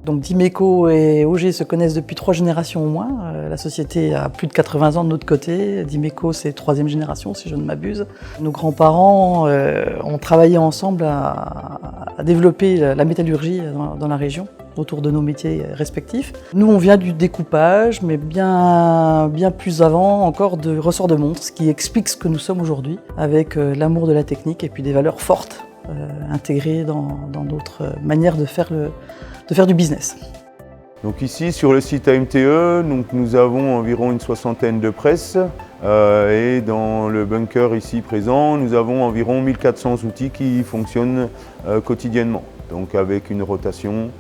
Donc Dimeco et Auger se connaissent depuis 3 générations au moins. La société a plus de 80 ans de notre côté. Dimeco, c'est 3e génération, si je ne m'abuse. Nos grands-parents ont travaillé ensemble à développer la métallurgie dans la région, autour de nos métiers respectifs. Nous, on vient du découpage, mais bien plus avant encore de ressort de montre, ce qui explique ce que nous sommes aujourd'hui, avec l'amour de la technique et puis des valeurs fortes intégrées dans notre manière de faire du business. Donc ici sur le site AMTE, nous avons environ une 60aine de presses et dans le bunker ici présent, nous avons environ 1400 outils qui fonctionnent quotidiennement, donc avec une rotation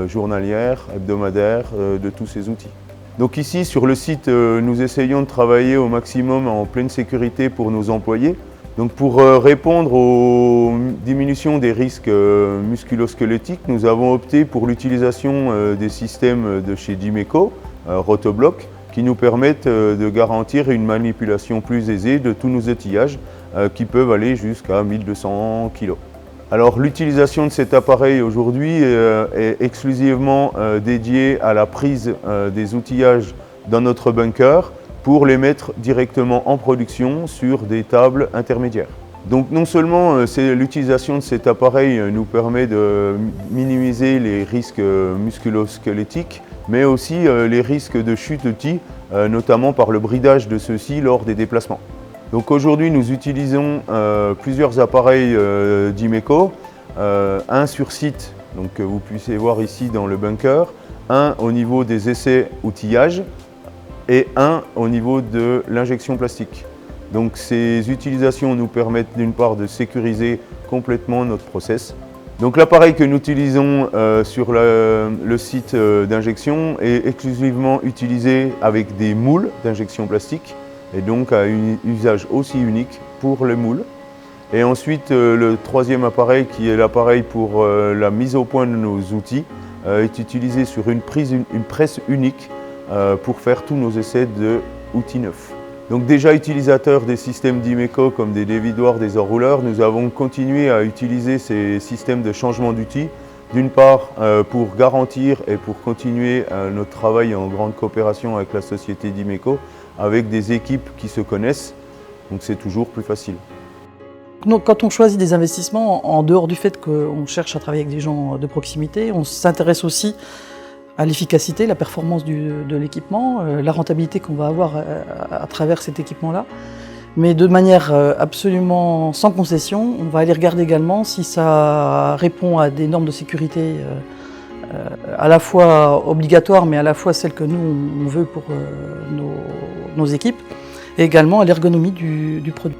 journalière, hebdomadaire de tous ces outils. Donc ici sur le site, nous essayons de travailler au maximum en pleine sécurité pour nos employés. Donc pour répondre aux diminutions des risques musculo-squelettiques, nous avons opté pour l'utilisation des systèmes de chez Dimeco, Rotoblock, qui nous permettent de garantir une manipulation plus aisée de tous nos outillages qui peuvent aller jusqu'à 1200 kg. Alors l'utilisation de cet appareil aujourd'hui est exclusivement dédiée à la prise des outillages dans notre bunker, pour les mettre directement en production sur des tables intermédiaires. Donc non seulement l'utilisation de cet appareil nous permet de minimiser les risques musculo-squelettiques, mais aussi les risques de chute d'outils, notamment par le bridage de ceux-ci lors des déplacements. Donc aujourd'hui nous utilisons plusieurs appareils Dimeco, un sur site, donc, que vous puissiez voir ici dans le bunker, un au niveau des essais outillages, et un au niveau de l'injection plastique. Donc ces utilisations nous permettent d'une part de sécuriser complètement notre process. Donc l'appareil que nous utilisons sur le site d'injection est exclusivement utilisé avec des moules d'injection plastique et donc a un usage aussi unique pour les moules. Et ensuite le troisième appareil qui est l'appareil pour la mise au point de nos outils est utilisé sur une presse unique pour faire tous nos essais d'outils neufs. Donc déjà utilisateurs des systèmes Dimeco comme des dévidoirs, des enrouleurs, nous avons continué à utiliser ces systèmes de changement d'outils, d'une part pour garantir et pour continuer notre travail en grande coopération avec la société Dimeco, avec des équipes qui se connaissent, donc c'est toujours plus facile. Donc, quand on choisit des investissements, en dehors du fait qu'on cherche à travailler avec des gens de proximité, on s'intéresse aussi à l'efficacité, la performance de l'équipement, la rentabilité qu'on va avoir à travers cet équipement-là. Mais de manière absolument sans concession, on va aller regarder également si ça répond à des normes de sécurité à la fois obligatoires, mais à la fois celles que nous, on veut pour nos équipes, et également à l'ergonomie du produit.